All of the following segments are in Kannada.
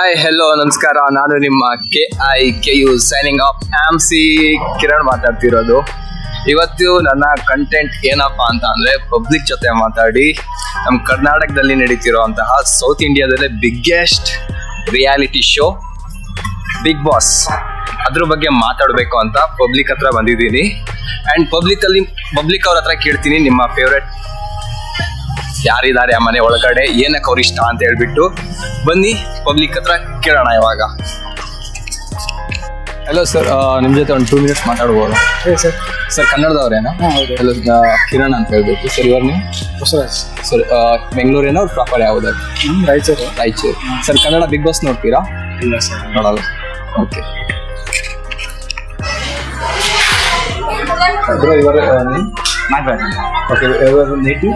ಹಾಯ್ ಹೆಲೋ ನಮಸ್ಕಾರ. ನಾನು ನಿಮ್ಮ KIKU signing off MC Kiran ಮಾತಾಡ್ತಿರೋದು. ಇವತ್ತು ನನ್ನ ಕಂಟೆಂಟ್ ಏನಪ್ಪಾ ಅಂತ ಅಂದ್ರೆ ಪಬ್ಲಿಕ್ ಜೊತೆ ಮಾತಾಡಿ ನಮ್ಮ ಕರ್ನಾಟಕದಲ್ಲಿ ನಡೀತಿರುವಂತಹ ಸೌತ್ ಇಂಡಿಯಾದಲ್ಲೇ biggest reality show Bigg Boss ಅದ್ರ ಬಗ್ಗೆ ಮಾತಾಡಬೇಕು ಅಂತ ಪಬ್ಲಿಕ್ ಹತ್ರ ಬಂದಿದ್ದೀನಿ. ಆ್ಯಂಡ್ ಪಬ್ಲಿಕ್ ಅವ್ರ ಹತ್ರ ಕೇಳ್ತೀನಿ ನಿಮ್ಮ ಫೇವ್ರೆಟ್ ಯಾರಿದ್ದಾರೆ ಆ ಮನೆ ಒಳಗಡೆ, ಏನಕ್ಕೆ ಅವ್ರು ಇಷ್ಟ ಅಂತ ಹೇಳ್ಬಿಟ್ಟು ಬನ್ನಿ ಪಬ್ಲಿಕ್ ಹತ್ರ ಕೇಳೋಣ ಇವಾಗ. ಹಲೋ ಸರ್, ನಿಮ್ಮ ಜೊತೆ ಒಂದು 2 minutes ಮಾತಾಡ್ಬೋದು? ಸರ್ ಕನ್ನಡದವ್ರೇನಾ? ಹಲೋ, ಕಿರಣ್ ಅಂತ ಹೇಳ್ಬೇಕು ಸರ್. ಇವಾಗ ನೀವು ಸರ್ ಬೆಂಗಳೂರೇನೋ ಪ್ರಾಪರ್ ಯಾವುದು? Raichur. Sir Kannada big boss ನೋಡ್ತೀರಾ? ಇಲ್ಲ ಸರ್, ನೋಡಲ್ಲ. ಓಕೆ ಬ್ರೋ, ಇವಾಗ ನಾಗರಾಜ್. ಓಕೆ, ಇವಾಗ ನೇಟಿವ್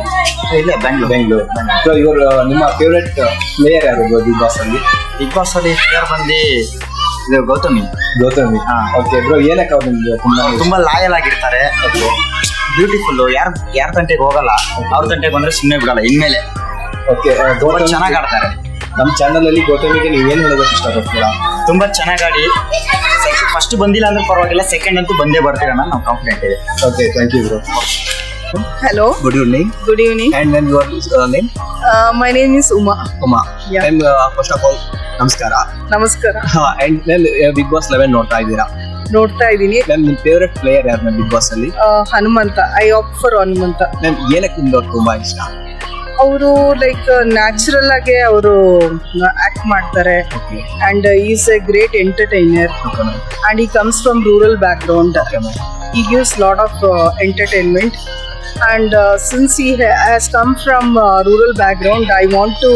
ಇಲ್ಲ ಬೆಂಗಳೂರು. ಸೊ ಇವರು ನಿಮ್ಮ ಫೇವ್ರೆಟ್ ಪ್ಲೇಯರ್ ಯಾರು ಬಿಗ್ ಬಾಸ್ ಅಲ್ಲಿ? ಬಿಗ್ ಬಾಸ್ ಅಲ್ಲಿ ಪ್ಲೇಯರ್ ಬಂದು ಇದು ಗೌತಮಿ. ಓಕೆ ಬ್ರೋ, ಏನಕ್ಕೆ ಅವ್ರು ನಿಮ್ಗೆ ತುಂಬಾ ಲಾಯಲ್ ಆಗಿರ್ತಾರೆ, ಬ್ಯೂಟಿಫುಲ್, ಯಾರ ತಂಟೆಗೆ ಹೋಗಲ್ಲ, ಅವ್ರ ತಂಟೆಗೆ ಬಂದ್ರೆ ಸುಮ್ಮನೆ ಬಿಡಲ್ಲ ಇನ್ಮೇಲೆ. ಓಕೆ, ಚೆನ್ನಾಗಿ ಆಡ್ತಾರೆ. ನಮ್ಮ ಚಾನಲ್ ಅಲ್ಲಿ ಗೌತಮಿಗೆ ನೀವೇನು ಹೇಳೋದಕ್ಕೆ ಇಷ್ಟಪಡ್ತೀರಾ? ತುಂಬಾ ಚೆನ್ನಾಗಿ ಆಡಿ ಫಸ್ಟ್ ಬಂದಿಲ್ಲ ಅಂದ್ರೆ ಪರವಾಗಿಲ್ಲ, ಸೆಕೆಂಡ್ ಅಂತೂ ಬಂದೇ ಬರ್ತೀರ ನಾವು ಕಾನ್ಫಿಡೆಂಟ್ ಇದೆ. Okay, thank you bro. Hello. Good evening. Good evening. And then your name? My name is Uma. Yeah. And first of all, ನಮಸ್ಕಾರ. And then Big Boss 11 ನೋಡ್ತಾ ಇದ್ದೀರಾ? ನೋಡ್ತಾ ಇದ್ದೀನಿ. ನಿಮ್ಮ ಫೇವರೆಟ್ ಪ್ಲೇಯರ್ ಯಾರು ನಮ್ಮ ಬಿಗ್ ಬಾಸ್ ಅಲ್ಲಿ? Hanumantha. I opt for Hanumantha. ಏನಕ್ಕೆ ನಿಮ್ಗೆ ತುಂಬಾ ಇಷ್ಟ? ಅವರು ಲೈಕ್ ನ್ಯಾಚುರಲ್ ಆಗಿ ಅವರು ಆಕ್ಟ್ ಮಾಡ್ತಾರೆ. And is a great entertainer. And he comes from rural background. He gives lot of entertainment, and since he has come from rural background, I want to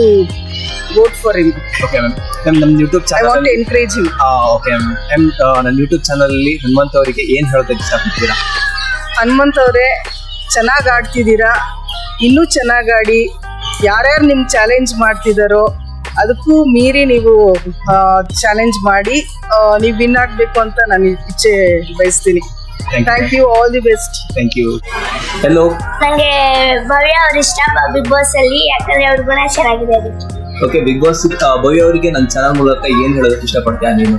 vote for him. Okay ma'am. ನಮ್ಮ YouTube channel I want to encourage him. Okay ma'am. ನನ್ನ YouTube ಚಾನಲ್ ಅಲ್ಲಿ ಹನುಮಂತ ಅವರಿಗೆ ಏನು ಹೇಳೋದಕ್ಕೆ ಇಷ್ಟಪಡ್ತೀರಾ? ಹನುಮಂತ ಅವರೇ, ಚೆನ್ನಾಗಿ ಆಡ್ತಿದ್ದೀರಾ, ಇನ್ನೂ ಚೆನ್ನಾಗಿ ಆಡಿ. ಯಾರ್ಯಾರು ನಿಮ್ಗೆ ಚಾಲೆಂಜ್ ಮಾಡ್ತಿದ್ದಾರೋ ಅದಕ್ಕೂ ಮೀರಿ ನೀವು ಚಾಲೆಂಜ್ ಮಾಡಿ ನೀವು ವಿನ್ ಆಗಬೇಕು ಅಂತ ನಾನು ಇಚ್ಛೆ ಬಯಸ್ತೀನಿ. Thank you, all the best. Thank you. Hello. ನಂಗೆ ಭವ್ಯ ಅವ್ರ ಇಷ್ಟ ಬಿಗ್ ಬಾಸ್ ಅಲ್ಲಿ, ಯಾಕಂದ್ರೆ ಅವ್ರ ಗುಣ ಚೆನ್ನಾಗಿದೆ ಅದಕ್ಕೆ. ಓಕೆ, ಬಿಗ್ ಬಾಸ್ ಭವ್ಯ ಅವರಿಗೆ ನನ್ನ ಚಾನಲ್ ಮೂಲಕ ಏನು ಹೇಳೋದಕ್ಕೆ ಇಷ್ಟಪಡ್ತೀಯಾ ನೀನು?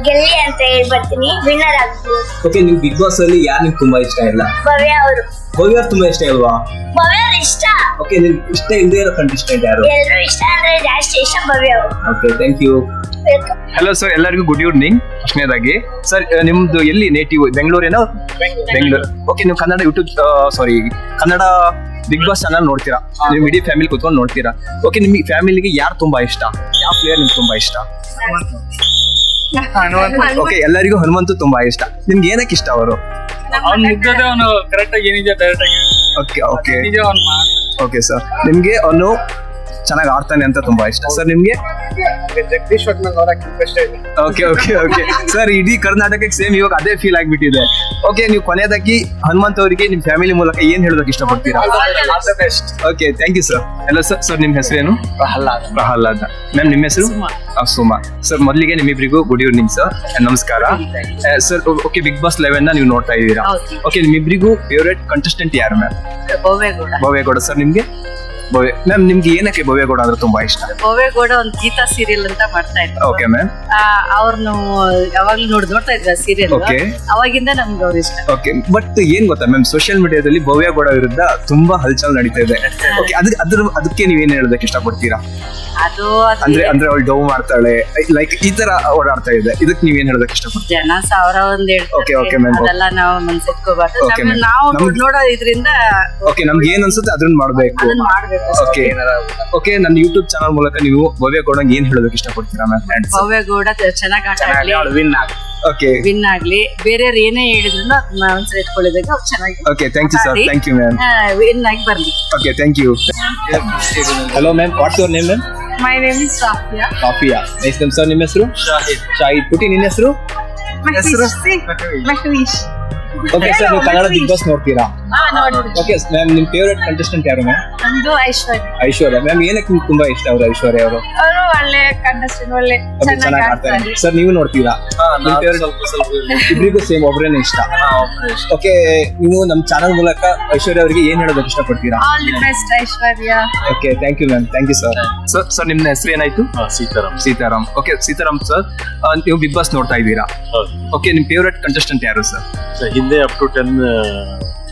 ಗೆಲ್ಲಿ ಅಂತ ಹೇಳ್ಬರ್ತೀನಿ, ವಿನ್ನರ್ ಆಗ್ಬೋದು. ಓಕೆ, ನೀವು ಬಿಗ್ ಬಾಸ್ ಅಲ್ಲಿ ಯಾರು ನಿಮ್ಗೆ ತುಂಬಾ ಇಷ್ಟ ಇಲ್ಲ? ಭವ್ಯ ಅವರು. ಭವ್ಯ ಅವ್ರು ತುಂಬಾ ಇಷ್ಟ ಇಲ್ವಾ? ಭವ್ಯ ಅವ್ರ ಇಷ್ಟ. ಓಕೆ, ನಿಮ್ಗೆ ಇಷ್ಟ ಇಲ್ಲದೆ ಇರೋ ಕಂಟೆಸ್ಟೆಂಟ್ ಯಾರು? ಎಲ್ಲರೂ ಇಷ್ಟ ಅಂದ್ರೆ ಜಾಸ್ತಿ ಇಷ್ಟ ಭವ್ಯ ಅವರು. Okay, thank you. Hello sir, ಎಲ್ಲರಿಗೂ ಗುಡ್ ಈವ್ನಿಂಗ್. ಫಸ್ಟ್ನೇದಾಗಿ ಸರ್, ನಿಮ್ದು ಎಲ್ಲಿ ನೇಟಿವ್? ಬೆಂಗಳೂರೇನೋ? ಬೆಂಗಳೂರು. ಓಕೆ, ನೀವು Kannada Kannada big boss channel ನೋಡ್ತೀರಾ? ನೀವು ಇಡೀ ಫ್ಯಾಮಿಲಿ ಕುತ್ಕೊಂಡು ನೋಡ್ತೀರಾ? ಓಕೆ, ನಿಮಗೆ ಫ್ಯಾಮಿಲಿಗೆ ಯಾರು ತುಂಬಾ ಇಷ್ಟ? ಯಾವ ಪ್ಲೇಯರ್ ನಿಮ್ಗೆ ತುಂಬಾ ಇಷ್ಟ? ಓಕೆ, ಎಲ್ಲರಿಗೂ ಹನುಮಂತು ತುಂಬಾ ಇಷ್ಟ. ನಿಮ್ಗೆ ಏನಕ್ಕೆ ಇಷ್ಟ ಅವರು? ಅವನು ಕರೆಕ್ಟ್ ಆಗಿ ಏನಿದೆ ಡೈರೆಕ್ಟ್ ಆಗಿ. ಓಕೆ ಸರ್, ನಿಮ್ಗೆ ಅವನು ಚೆನ್ನಾಗಿ ಆಡ್ತಾನೆ ಅಂತ ತುಂಬಾ ಇಷ್ಟ. ಸರ್ ನಿಮ್ಗೆ? ಜಗದೀಶ್ ಓಕೆ ಸರ್, ಇಡೀ ಕರ್ನಾಟಕಕ್ಕೆ ಸೇಮ್ ಇವಾಗ ಅದೇ ಫೀಲ್ ಆಗ್ಬಿಟ್ಟಿದೆ. ಓಕೆ, ನೀವು ಕೊನೆಯದಾಗಿ ಹನುಮಂತ್ ಅವರಿಗೆ ನಿಮ್ ಫ್ಯಾಮಿಲಿ ಮೂಲಕ ಏನ್ ಹೇಳೋದಕ್ಕೆ ಇಷ್ಟಪಡ್ತೀರಾ? Okay, thank you sir. ಎಲ್ಲ ಸರ್ ನಿಮ್ಮ ಹೆಸರೇನು? ಪ್ರಹ್ಲಾದ್. ಮ್ಯಾಮ್ ನಿಮ್ಮ ಹೆಸರು? ಸುಮಾ. ಸರ್ ಮೊದಲಿಗೆ ನಿಮ್ಮಿಬ್ರಿಗೂ ಗುಡ್ ಈವ್ನಿಂಗ್ ಸರ್, ನಮಸ್ಕಾರ ಸರ್. ಓಕೆ, ಬಿಗ್ ಬಾಸ್ 11 ನೀವು ನೋಡ್ತಾ ಇದ್ದೀರಾ? ಓಕೆ, ನಿಮ್ಮಿಬ್ರಿಗೂ ಫೇವ್ರೇಟ್ ಕಂಟೆಸ್ಟೆಂಟ್ ಯಾರು ಮ್ಯಾಮ್? ಭವ್ಯಗೌಡ. ಸರ್ ನಿಮ್ಗೆ? ಮ್ಯಾಮ್, ನಿಮ್ಗೆ ಏನಕ್ಕೆ ಭವ್ಯಗೌಡ ಅಂದ್ರೆ ತುಂಬಾ ಇಷ್ಟ? ಭವ್ಯಗೌಡ ಒಂದು ಗೀತಾ ಸೀರಿಯಲ್ ಅಂತ ಮಾಡ್ತಾ ಇದ್ರು. Okay ma'am. ಅವ್ರನ್ನು ಯಾವಾಗ್ಲೂ ನೋಡ್ತಾ ಇದ್ರ ಸೀರಿಯಲ್. ಅವಾಗಿಂದ ನಮ್ಗೆ ಅವ್ರ ಇಷ್ಟ. ಓಕೆ, ಬಟ್ ಏನ್ ಗೊತ್ತಾ ಮ್ಯಾಮ್, ಸೋಷಿಯಲ್ ಮೀಡಿಯಾದಲ್ಲಿ ಭವ್ಯಗೌಡ ವಿರುದ್ಧ ತುಂಬಾ ಹಲ್ಚಲ್ ನಡೀತಾ ಇದೆ. ಓಕೆ, ಅದಕ್ಕೆ ನೀವೇನ್ ಹೇಳೋದಕ್ಕೆ ಇಷ್ಟಪಡ್ತೀರಾ? ಅದು ಅಂದ್ರೆ ಅವಳು ಡೌ ಮಾಡ್ತಾಳೆ, ಲೈಕ್ ಈ ತರ ಓಡಾಡ್ತಾ ಇದೆ, ಇದಕ್ಕೆ ನೀವೇನ್ ಹೇಳೋದಕ್ಕೆ ಇಷ್ಟಪಡ್ತೀರಾ? ಜನ ಸಾವಿರ ಒಂದ್ ಹೇಳ್ತಾರೆ, ಅದೆಲ್ಲ ನಾವು ಮನ್ಸಿಟ್ಕೋಬಾರ್ದು. ನಾವು ನೋಡೋ ಇದ್ರಿಂದ ಓಕೆ, ನಮ್ಗೆ ಏನ್ ಅನ್ಸುತ್ತೆ ಅದನ್ನ ಮಾಡ್ಬೇಕು. ಓಕೆ, ನನ್ನ ಯೂಟ್ಯೂಬ್ ಚಾನಲ್ ಮೂಲಕ ನೀವು ಭವ್ಯಗೌಡಂಗೆ ಏನ್ ಹೇಳೋದಕ್ಕೆ ಇಷ್ಟಪಡ್ತೀರಾ ಮ್ಯಾಮ್? ಭವ್ಯಗೌಡ ಚೆನ್ನಾಗಿ ಆಟ ಓಕೆ, ವಿನ್ ಆಗ್ಲಿ, ಬೇರೆಯವ್ರು ಏನೇ ಹೇಳಿದ್ರು ಮನ್ಸಲ್ಲಿ ಇಟ್ಕೊಳ್ಳೋದಕ್ಕೆ ಅವ್ರು ಚೆನ್ನಾಗಿ. Okay, thank you sir. Thank you ma'am. Win ಆಗಿ ಬರ್ಲಿ. Okay, thank you. Hello ma'am, what's your name ma'am? My name is Safia. Nice name sir. ನಿಮ್ಮ ಹೆಸರು? ಶಾಹಿದ್. ಪುಟಿ, ನಿನ್ನ ಹೆಸರು? Mahwish. ಓಕೆ ಸರ್, ನೀವು ಕನ್ನಡ ಬಿಗ್ ಬಾಸ್ ನೋಡ್ತೀರಾ? ನೋಡ್ರಿ. ಓಕೆ ಮ್ಯಾಮ್, ನಿಮ್ ಫೇವರೇಟ್ ಕಂಟೆಸ್ಟೆಂಟ್ ಯಾರು ಮ್ಯಾಮ್? ನಮ್ದು ಐಶ್ವರ್ಯ. ಐಶ್ವರ್ಯ ಮ್ಯಾಮ್, ಏನಕ್ಕೆ ನಿಮ್ಗೆ ತುಂಬಾ ಇಷ್ಟ ಅವರು ಐಶ್ವರ್ಯ ಅವರು? ಅವರು ಒಳ್ಳೆ ಕಂಟೆಸ್ಟೆಂಟ್, ಒಳ್ಳೆ ಚೆನ್ನಾಗಿ ಆಡ್ತಾರೆ. ಸರ್, ನೀವು ನೋಡ್ತೀರಾ? ನಿಮ್ ಫೇವರೇಟ್ ಇಬ್ಬರಿಗೂ ಸೇಮ್ ಒಬ್ರೇನೆ ಇಷ್ಟ? ಓಕೆ, ನೀವು ನಮ್ಮ ಚಾನಲ್ ಮೂಲಕ ಐಶ್ವರ್ಯ ಅವರಿಗೆ ಏನ್ ಹೇಳೋದಕ್ಕೆ ಇಷ್ಟಪಡ್ತೀರಾ? All the best Aishwarya. Okay, thank you ma'am, thank you sir. Sir ನಿಮ್ಮ ಹೆಸರು ಏನಾಯ್ತು? ಸೀತಾರಾಮ್. ಓಕೆ ಸೀತಾರಾಮ್ ಸರ್, ನೀವು ಬಿಗ್ ಬಾಸ್ ನೋಡ್ತಾ ಇದ್ದೀರಾ? ಓಕೆ, ನಿಮ್ ಫೇವರೇಟ್ ಕಂಟೆಸ್ಟೆಂಟ್ ಯಾರು ಸರ್? ಹಿಂದೆ ಅಪ್ ಟು 10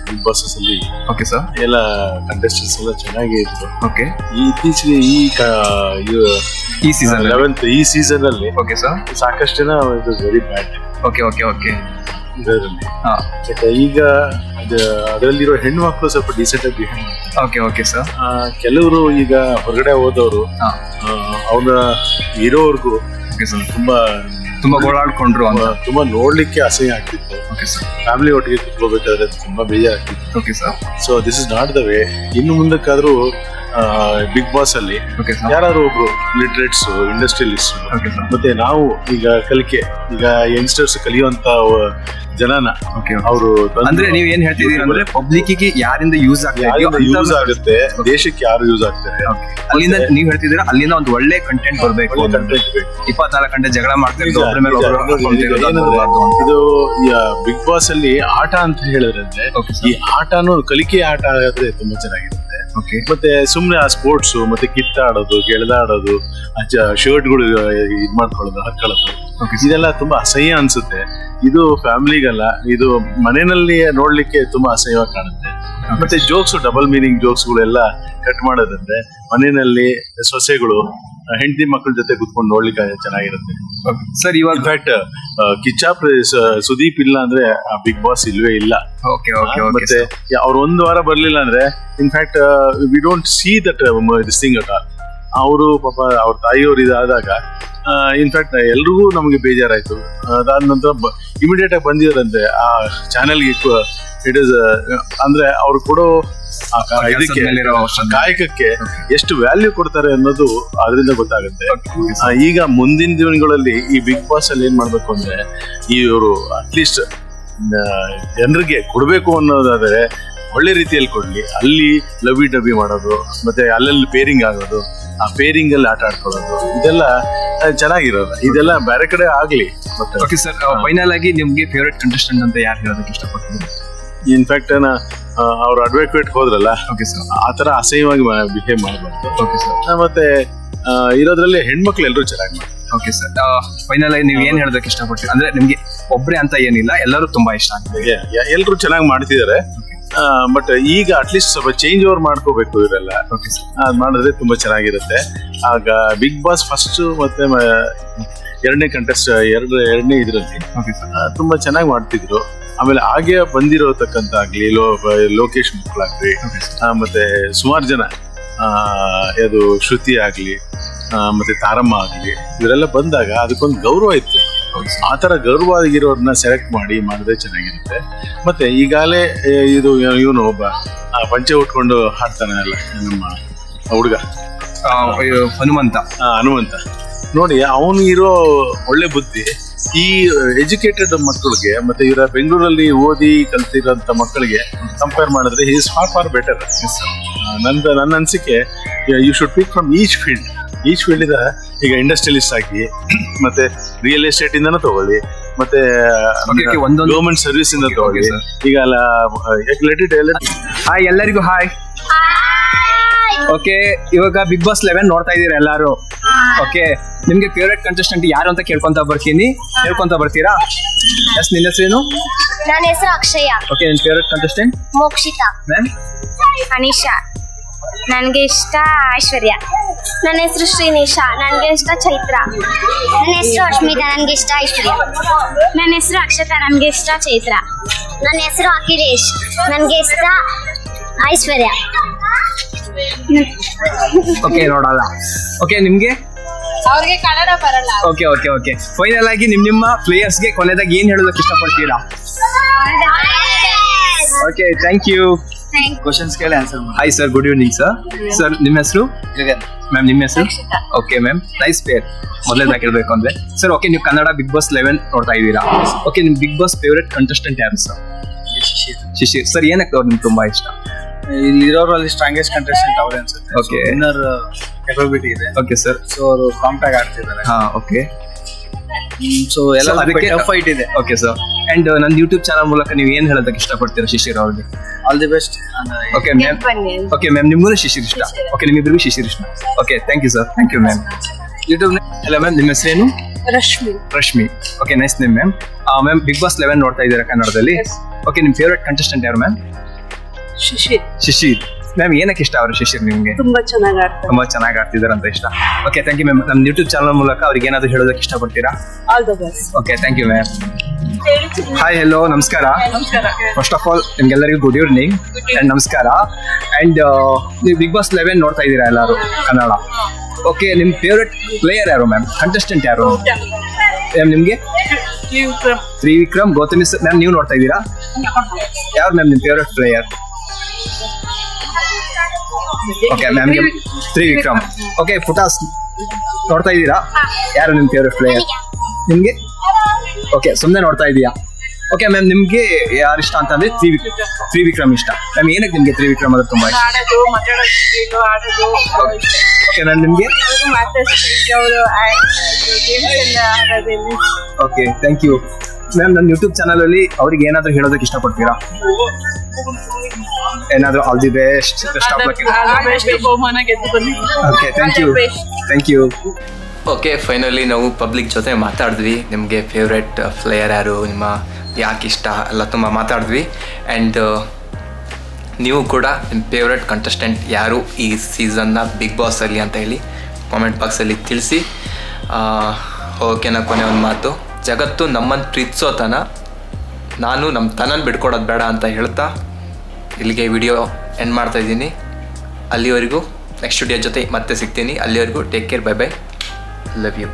ಬಿಗ್ ಬಾಸಸ್ ಅಲ್ಲಿ ಓಕೆ ಸರ್. ಎಲ್ಲ ಕಂಟೆಸ್ಟೆಂಟ್ಸ್ ಎಲ್ಲ ಚೆನ್ನಾಗೇ ಇತ್ತು. ಓಕೆ, ಇತ್ತೀಚೆಗೆ ಈ ಸೀಸನ್ 11th ಈ ಸೀಸನ್ ಅಲ್ಲಿ ಓಕೆ ಸರ್. ಸಾಕಷ್ಟು ಜನ ಇದು very bad okay okay okay. ಇದರಲ್ಲಿ ಹಾ, ಈಗ ಅದರಲ್ಲಿರೋ ಹೆಣ್ಣು ಮಕ್ಕಳು ಸ್ವಲ್ಪ ಡೀಸೆಂಟ್ ಆಗಿ ಬಿಹೇವ್ ಮಾಡ್ತಾರೆ. Okay okay sir. ಕೆಲವರು ಈಗ ಹೊರಗಡೆ ಹೋದವರು ಹಾ, ಅವನ ಇರೋವರೆಗೂ ಓಕೆ ಸರ್. ತುಂಬಾ ಓಡಾಡ್ಕೊಂಡ್ರು ಅಂತ. ತುಂಬಾ ನೋಡ್ಲಿಕ್ಕೆ ಅಸಹ್ಯ ಆಗ್ತಿತ್ತು. Okay sir. ಫ್ಯಾಮಿಲಿ ಒಟ್ಟಿಗೆ ಕುತ್ಕೋಬೇಕಾದ್ರೆ ತುಂಬಾ ಬೇಜಾರಾಗ್ತಿತ್ತು. Okay sir. So this is not the way. ಇನ್ನು ಮುಂದಕ್ಕಾದ್ರೂ ಬಿಗ್ ಬಾಸ್ ಅಲ್ಲಿ ಓಕೆ ಸರ್. ಯಾರು ಒಬ್ರು ಲಿಟ್ರೇಟ್ಸ್, ಇಂಡಸ್ಟ್ರಿಯಲಿಸ್ಟ್, ಓಕೆ ಸರ್. ಮತ್ತೆ ನಾವು ಈಗ ಈಗ ಯಂಗ್ಸ್ಟರ್ಸ್ ಕಲಿಯುವಂತ ಜನನ ಓಕೆ. ಅವರು ಅಂದ್ರೆ ನೀವ್ ಏನ್ ಹೇಳ್ತಿದೀರಿ ಅಂದ್ರೆ ಪಬ್ಲಿಕ್ಕಿಗೆ ಯಾರಿಂದ ಯೂಸ್ ಯೂಸ್ ಆಗುತ್ತೆ, ದೇಶಕ್ಕೆ ಯಾರು ಯೂಸ್ ಆಗ್ತಾರೆ, ಅಲ್ಲಿಂದ ನೀವ್ ಹೇಳ್ತಿದ್ದೀರಾ ಅಲ್ಲಿಂದ ಒಂದು ಒಳ್ಳೆ ಕಂಟೆಂಟ್ ಬರ್ಬೇಕು. ಕಂಟೆಂಟ್ ಬೇಕು. 24 ಗಂಟೆ ಜಗಳ ಮಾಡ್ತಾ ಇರೋದು, ಒಬ್ರ ಮೇಲೆ ಒಬ್ರು ಹಾಕ್ಕೊಂತಿರೋದು ಅದು ಬರಬಾರ್ದು ಅಂತ. ಇದು ಬಿಗ್ ಬಾಸ್ ಅಲ್ಲಿ ಆಟ ಅಂತ ಹೇಳಿದ್ರೆ ಓಕೆ ಈ ಆಟನು ಕಲಿಕೆ ಆಟ ಆದ್ರೆ ತುಂಬಾ ಚೆನ್ನಾಗಿರುತ್ತೆ. ಓಕೆ. ಮತ್ತೆ ಸುಮ್ನೆ ಆ ಸ್ಪೋರ್ಟ್ಸ್ ಮತ್ತೆ ಕಿತ್ತಾಡೋದು, ಗೆಳೆದಾಡೋದು, ಶರ್ಟ್ಗಳು ಇದ್ ಮಾಡ್ಕೊಳ್ಳೋದು, ಹಾಕೊಳ್ಳೋದು, ಇದೆಲ್ಲ ತುಂಬಾ ಅಸಹ್ಯ ಅನ್ಸುತ್ತೆ. ಇದು ಫ್ಯಾಮಿಲಿಗಲ್ಲ, ಇದು ಮನೆಯಲ್ಲಿ ನೋಡ್ಲಿಕ್ಕೆ ತುಂಬಾ ಅಸಹ್ಯವಾಗಿ ಕಾಣುತ್ತೆ. ಮತ್ತೆ ಜೋಕ್ಸ್, ಡಬಲ್ ಮೀನಿಂಗ್ ಜೋಕ್ಸ್ಗಳೆಲ್ಲ ಕಟ್ ಮಾಡೋದಂದ್ರೆ ಮನೆಯಲ್ಲಿ ಸೊಸೆಗಳು ಹೆಂಡತಿ ಮಕ್ಕಳ ಜೊತೆ ಕುತ್ಕೊಂಡು ನೋಡ್ಲಿಕ್ಕೆ ಚೆನ್ನಾಗಿರುತ್ತೆ. ಸರ್, ಇವಾಗ ಇನ್ಫ್ಯಾಕ್ಟ್ ಕಿಚ್ಚಾಪ್ ಸುದೀಪ್ ಇಲ್ಲ ಅಂದ್ರೆ ಬಿಗ್ ಬಾಸ್ ಇಲ್ವೇ ಇಲ್ಲ. Okay okay. ಮತ್ತೆ ಅವ್ರು ಒಂದು ವಾರ ಬರ್ಲಿಲ್ಲ ಅಂದ್ರೆ in fact we don't see that this thing at all. ಅವರು ಪಾಪ ಅವ್ರ ತಾಯಿಯವರು ಇದಾದಾಗ ಇನ್ಫ್ಯಾಕ್ಟ್ ಎಲ್ರಿಗೂ ನಮಗೆ ಬೇಜಾರಾಯ್ತು. ಅದಾದ ನಂತರ ಇಮಿಡಿಯೇಟ್ ಆಗಿ ಬಂದಿರೋದಂತೆ ಆ ಚಾನೆಲ್ಗೆ. ಇಟ್ ಇಸ್ ಅಂದ್ರೆ ಅವ್ರು ಕೊಡೋ ಇದಕ್ಕೆ ಕಾಯಕಕ್ಕೆ ಎಷ್ಟು ವ್ಯಾಲ್ಯೂ ಕೊಡ್ತಾರೆ ಅನ್ನೋದು ಅದರಿಂದ ಗೊತ್ತಾಗುತ್ತೆ. ಈಗ ಮುಂದಿನ ದಿನಗಳಲ್ಲಿ ಈ ಬಿಗ್ ಬಾಸ್ ಅಲ್ಲಿ ಏನ್ ಮಾಡ್ಬೇಕು ಅಂದ್ರೆ ಇವರು ಅಟ್ಲೀಸ್ಟ್ ಜನರಿಗೆ ಕೊಡ್ಬೇಕು ಅನ್ನೋದಾದ್ರೆ ಒಳ್ಳೆ ರೀತಿಯಲ್ಲಿ ಕೊಡ್ಲಿ. ಅಲ್ಲಿ ಲವಿ ಡಬಿ ಮಾಡೋದು, ಮತ್ತೆ ಅಲ್ಲಲ್ಲಿ ಪೇರಿಂಗ್ ಆಗೋದು, ಆ ಪೇರಿಂಗ್ ಅಲ್ಲಿ ಆಟ ಆಡ್ಕೊಳ್ಳೋದು, ಇದೆಲ್ಲ ಚೆನ್ನಾಗಿರೋದು. ಇದೆಲ್ಲ ಬೇರೆ ಕಡೆ ಆಗ್ಲಿ. ಮತ್ತೆ ಓಕೆ ಸರ್, ಫೈನಲ್ ಆಗಿ ನಿಮ್ಗೆ ಫೇವರೇಟ್ ಕಂಟೆಸ್ಟೆಂಟ್ ಅಂತ ಯಾರು ಹೇಳೋದಕ್ಕೆ ಇಷ್ಟಪಡ್ತೀನಿ? ಇನ್ಫ್ಯಾಕ್ಟ್ ಅವ್ರು ಅಡ್ವೊಕೇಟ್ ಹೋದ್ರಲ್ಲ, ಓಕೆ ಸರ್, ಆತರ ಅಸಹ್ಯವಾಗಿ ಬಿಹೇವ್ ಮಾಡಬಾರ್ದು. Okay sir. ಮತ್ತೆ ಇರೋದ್ರಲ್ಲಿ ಹೆಣ್ಮಕ್ಳು ಎಲ್ಲರೂ ಚೆನ್ನಾಗಿ ಮಾಡ್ತಾರೆ. ಓಕೆ ಸರ್, ಫೈನಲ್ ಆಗಿ ನೀವು ಏನ್ ಹೇಳೋದಕ್ಕೆ ಇಷ್ಟಪಡ್ತೀರಿ? ಅಂದ್ರೆ ನಿಮ್ಗೆ ಒಬ್ರೇ ಅಂತ ಏನಿಲ್ಲ, ಎಲ್ಲರೂ ತುಂಬಾ ಇಷ್ಟ ಆಗ್ತದೆ, ಎಲ್ಲರೂ ಚೆನ್ನಾಗಿ ಮಾಡ್ತಿದ್ದಾರೆ. ಬಟ್ ಈಗ ಅಟ್ಲೀಸ್ಟ್ ಸ್ವಲ್ಪ ಚೇಂಜ್ ಓವರ್ ಮಾಡ್ಕೋಬೇಕು ಇವರೆಲ್ಲ. Okay sir. ಅದ್ ಮಾಡಿದ್ರೆ ತುಂಬಾ ಚೆನ್ನಾಗಿರುತ್ತೆ. ಆಗ ಬಿಗ್ ಬಾಸ್ ಫಸ್ಟ್ ಮತ್ತೆ ಎರಡನೇ ಕಂಟೆಸ್ಟ್ ಎರಡನೇ ಇದ್ರಲ್ಲಿ ಓಕೆ ಸರ್. ತುಂಬಾ ಚೆನ್ನಾಗಿ ಮಾಡ್ತಿದ್ರು. ಆಮೇಲೆ ಹಾಗೆ ಬಂದಿರೋತಕ್ಕಂತ ಆಗ್ಲಿ ಲೋಕೇಶ್ ಮಕ್ಕಳಾಗ್ಲಿ, ಮತ್ತೆ ಸುಮಾರು ಜನ ಅದು ಶ್ರುತಿ ಆಗ್ಲಿ, ಮತ್ತೆ ತಾರಮ್ಮ ಆಗ್ಲಿ, ಇವರೆಲ್ಲ ಬಂದಾಗ ಅದಕ್ಕೊಂದು ಗೌರವ ಇತ್ತು. ಆತರ ಗೌರವ ಆಗಿರೋರ್ನ ಸೆಲೆಕ್ಟ್ ಮಾಡಿದ್ರೆ ಚೆನ್ನಾಗಿರುತ್ತೆ. ಮತ್ತೆ ಈಗಾಗಲೇ ಇದು ಇವನು ಒಬ್ಬ ಪಂಚೆ ಉಟ್ಕೊಂಡು ಹಾಡ್ತಾನಲ್ಲ ನಮ್ಮ ಹುಡುಗ ಹನುಮಂತ ನೋಡಿ, ಅವನು ಇರೋ ಒಳ್ಳೆ ಬುದ್ಧಿ ಈ ಎಜುಕೇಟೆಡ್ ಮಕ್ಕಳಿಗೆ ಮತ್ತೆ ಇವರ ಬೆಂಗಳೂರಲ್ಲಿ ಓದಿ ಕಲ್ತಿರೋಂಥ ಮಕ್ಕಳಿಗೆ ಕಂಪೇರ್ ಮಾಡಿದ್ರೆ ಹಿ ಇಸ್ ಫಾರ್ ಬೆಟರ್. ನನ್ನ ಅನಿಸಿಕೆ, you should pick from each field ಇಂದ. ಈಗ ಇಂಡಸ್ಟ್ರಿಯಲಿಸ್ಟ್ ಆಗಿ, ಮತ್ತೆ ರಿಯಲ್ ಎಸ್ಟೇಟ್ ಇಂದನೂ ತಗೊಳ್ಳಿ, ಮತ್ತೆ ಗವರ್ಮೆಂಟ್ ಸರ್ವಿಸ್ ಇಂದ ತಗೊಳ್ಳಿ. ಈಗ ಹಾಯ್ ಎಲ್ಲರಿಗೂ ಹಾಯ್. ಓಕೆ, ಇವಾಗ ಬಿಗ್ ಬಾಸ್ 11 ನೋಡ್ತಾ ಇದೀರಾ ಎಲ್ಲಾರು? ಓಕೆ, ನಿಮ್ಗೆ ಫೇವರೇಟ್ ಕಂಟೆಸ್ಟೆಂಟ್ ಯಾರು ಅಂತ ಹೇಳ್ಕೊಂತ ಬರ್ತೀರಾ? ಎಸ್, ನಿನ್ನ ಹೆಸರೇನು? ನನ್ನ ಹೆಸರು ಅಕ್ಷಯ. ಓಕೆ, ನಿನ್ favourite contestant? Mokshitha. Ma'am? Anisha. ನನಗೆ ಇಷ್ಟ ಐಶ್ವರ್ಯ. ನನ್ನ ಹೆಸರು ಶ್ರೀನಿಶಾ. ನನಗೆ ಇಷ್ಟ ಚೈತ್ರ. ನನ್ನ ಹೆಸರು ಅಶ್ಮಿತಾ. ನನಗೆ ಇಷ್ಟ ಐಶ್ವರ್ಯ. ನನ್ನ ಹೆಸರು ಅಕ್ಷತಾ. ನನಗೆ ಇಷ್ಟ ಚೈತ್ರ. ನನ್ನ ಹೆಸರು ಅಖಿಲೇಶ್. ನನಗೆ ಇಷ್ಟ ಐಶ್ವರ್ಯ. ಓಕೆ, ನೋಡಲ್ಲ. ಓಕೆ, ನಿಮ್ಗೆ? ಅವ್ರಿಗೆ ಕನ್ನಡ ಬರಲ್ಲ. Okay okay okay. ಫೈನಲ್ ಆಗಿ ನಿಮ್ಮ ಪ್ಲೇಯರ್ಸ್ಗೆ ಕೊನೆದಾಗ ಏನ್ ಹೇಳೋದಕ್ಕೆ ಇಷ್ಟಪಡ್ತೀರಾ? Okay, thank you. ಕ್ವಶನ್ಸ್ ಕೇಳಿ ಆನ್ಸರ್ ಮಾಡಿ. Hi sir, good evening sir. Sir, ನಿಮ್ಮ ಹೆಸರು? ಮ್ಯಾಮ್, ನಿಮ್ಮ ಹೆಸರು? Okay ma'am, nice pair. ಮೊದಲನೇದಾಗಿ ಹೇಳ್ಬೇಕು ಅಂದ್ರೆ ಸರ್, ಓಕೆ, ನೀವು ಕನ್ನಡ ಬಿಗ್ ಬಾಸ್ 11 ನೋಡ್ತಾ ಇದ್ದೀರಾ? ಓಕೆ, ನಿಮ್ ಬಿಗ್ ಬಾಸ್ ಫೇವರೇಟ್ ಕಂಟೆಸ್ಟೆಂಟ್ ಯಾರು ಸರ್? ಶಿಶಿರ್ ಸರ್, ಏನಕ್ಕೆ ಅವ್ರು ನಿಮ್ಗೆ ತುಂಬಾ ಇಷ್ಟ? ಇಲ್ಲಿರೋರಲ್ಲಿ ಸ್ಟ್ರಾಂಗೆಸ್ಟ್ ಕಂಟೆಸ್ಟೆಂಟ್ ಅವರೇ ಅನ್ಸುತ್ತೆ. Okay. ಇನ್ನರ್ ಕೆಪಬಿಲಿಟಿ ಇದೆ. Okay sir. ಸೊ ಅವರು ಕಾಂಪ್ಯಾಕ್ಟ್ ಆಡ್ತಿದ್ದಾರೆ. ಹಾ, ಓಕೆ. ಸೊ ಎಲ್ಲ ಅದಕ್ಕೆ ಟಫ್ ಫೈಟ್ ಇದೆ. Okay sir. ಅಂಡ್ ನನ್ನ ಯೂಟ್ಯೂಬ್ ಚಾನಲ್ ಮೂಲಕ ನೀವು ಏನ್ ಹೇಳೋದಕ್ಕೆ ಇಷ್ಟಪಡ್ತೀರಾ ಶಿಶಿರ್ ಅವ್ರಿಗೆ? All the best. Okay ma'am. Okay ma'am, ನಿಮ್ಗೂ ಶಿಶಿರ್ ಇಷ್ಟ? ಓಕೆ, ನಿಮ್ಮಿಬ್ಬರಿಗೂ ಶಿಶಿರ್ ಇಷ್ಟ. Okay, thank you sir. Thank you ma'am. YouTube hello ma'am, ನಿಮ್ಮ ಹೆಸರೇನು? Rashmi. Okay, nice name ma'am. Ma'am, big boss 11 ನೋಡ್ತಾ ಇದ್ದೀರಾ ಕನ್ನಡದಲ್ಲಿ? ಓಕೆ, ನಿಮ್ ಫೇವ್ರೆಟ್ ಕಂಟೆಸ್ಟೆಂಟ್ ಯಾರು ಮ್ಯಾಮ್? ಶಿಶಿರ್. ಮ್ಯಾಮ್, ಏನಕ್ಕೆ ಇಷ್ಟ ಅವರು ಶಿಶಿರ್ ನಿಮ್ಗೆ? ತುಂಬಾ ಚೆನ್ನಾಗಿ ಆಡ್ತಾರೆ. ತುಂಬಾ ಚೆನ್ನಾಗಿ ಆಡ್ತಿದ್ದಾರೆ ಅಂತ ಇಷ್ಟ. Okay, thank you ma'am. ನಮ್ಮ ಯೂಟ್ಯೂಬ್ ಚಾನಲ್ ಮೂಲಕ ಅವ್ರಿಗೆ ಏನಾದ್ರು ಹೇಳೋದಕ್ಕೆ ಇಷ್ಟಪಡ್ತೀರಾ? All the best. Okay, thank you ma'am. Hi, hello, ನಮಸ್ಕಾರ. ಫಸ್ಟ್ ಆಫ್ ಆಲ್ ನಿಮ್ಗೆಲ್ಲರಿಗೂ ಗುಡ್ ಈವ್ನಿಂಗ್ ಅಂಡ್ ನಮಸ್ಕಾರ. ಅಂಡ್ ನೀವು ಬಿಗ್ ಬಾಸ್ 11 ನೋಡ್ತಾ ಇದ್ದೀರಾ ಎಲ್ಲರೂ ಕನ್ನಡ? ಓಕೆ, ನಿಮ್ ಫೇವ್ರೆಟ್ ಪ್ಲೇಯರ್ ಯಾರು ಮ್ಯಾಮ್? ಕಂಟೆಸ್ಟೆಂಟ್ ಯಾರು ಮ್ಯಾಮ್ ನಿಮ್ಗೆ? ತ್ರಿವಿಕ್ರಮ್, ಗೌತಮಿ ಮ್ಯಾಮ್. ನೀವು ನೋಡ್ತಾ ಇದ್ದೀರಾ? ಯಾರು ಮ್ಯಾಮ್ ನಿಮ್ ಫೇವ್ರೆಟ್ ಪ್ಲೇಯರ್? ಓಕೆ ಮ್ಯಾಮ್ಗೆ ತ್ರಿವಿಕ್ರಮ್. ಓಕೆ, ಪುಟಾಸ್ ನೋಡ್ತಾ ಇದ್ದೀರಾ? ಯಾರು ನಿಮ್ ಫೇವ್ರೆಟ್ ಪ್ಲೇಯರ್ ನಿಮ್ಗೆ? ಓಕೆ, ಸುಮ್ಮನೆ ನೋಡ್ತಾ ಇದೀಯಾ? ಓಕೆ ಮ್ಯಾಮ್, ನಿಮ್ಗೆ ಯಾರು ಇಷ್ಟ ಅಂತಂದ್ರೆ ತ್ರಿವಿಕ್ರಮ್ ಇಷ್ಟ. ಮ್ಯಾಮ್, ಏನಕ್ಕೆ ನಿಮ್ಗೆ ತ್ರಿವಿಕ್ರಮ್ ಅಂದ್ರೆ ತುಂಬಾ ಇಷ್ಟ? ಓಕೆ ಮ್ಯಾಮ್, ನಿಮ್ಗೆ? Okay, thank you ma'am. ನನ್ನ ಯೂಟ್ಯೂಬ್ ಚಾನಲ್ ಅಲ್ಲಿ ಅವ್ರಿಗೆ ಏನಾದ್ರು ಹೇಳೋದಕ್ಕೆ ಇಷ್ಟಪಡ್ತೀರಾ? ಏನಾದ್ರು all the best, best of luck. Okay, thank you. Thank you. Okay, finally ನಾವು ಪಬ್ಲಿಕ್ ಜೊತೆ ಮಾತಾಡಿದ್ವಿ. ನಿಮಗೆ ಫೇವ್ರೆಟ್ ಪ್ಲೇಯರ್ ಯಾರು, ನಿಮ್ಮ ಯಾಕೆ ಇಷ್ಟ ಎಲ್ಲ ತುಂಬ ಮಾತಾಡಿದ್ವಿ. ಆ್ಯಂಡ್ ನೀವು ಕೂಡ ನಿಮ್ಮ ಫೇವ್ರೆಟ್ ಕಂಟೆಸ್ಟೆಂಟ್ ಯಾರು ಈ ಸೀಸನ್ನ ಬಿಗ್ ಬಾಸಲ್ಲಿ ಅಂತ ಹೇಳಿ ಕಾಮೆಂಟ್ ಬಾಕ್ಸಲ್ಲಿ ತಿಳಿಸಿ. ಓಕೆನಾ, ಕೊನೆ ಒಂದು ಮಾತು, ಜಗತ್ತು ನಮ್ಮನ್ನು ಪ್ರೀತಿಸೋ ನಾನು ನಮ್ಮ ತನನ ಬಿಡ್ಕೊಡೋದು ಬೇಡ ಅಂತ ಹೇಳ್ತಾ ಇಲ್ಲಿಗೆ ವಿಡಿಯೋ ಎಂಡ್ ಮಾಡ್ತಾಯಿದ್ದೀನಿ. ಅಲ್ಲಿವರೆಗೂ ನೆಕ್ಸ್ಟ್ ವಿಡಿಯೋ ಜೊತೆ ಮತ್ತೆ ಸಿಗ್ತೀನಿ. ಅಲ್ಲಿವರೆಗೂ take care, bye bye, love you.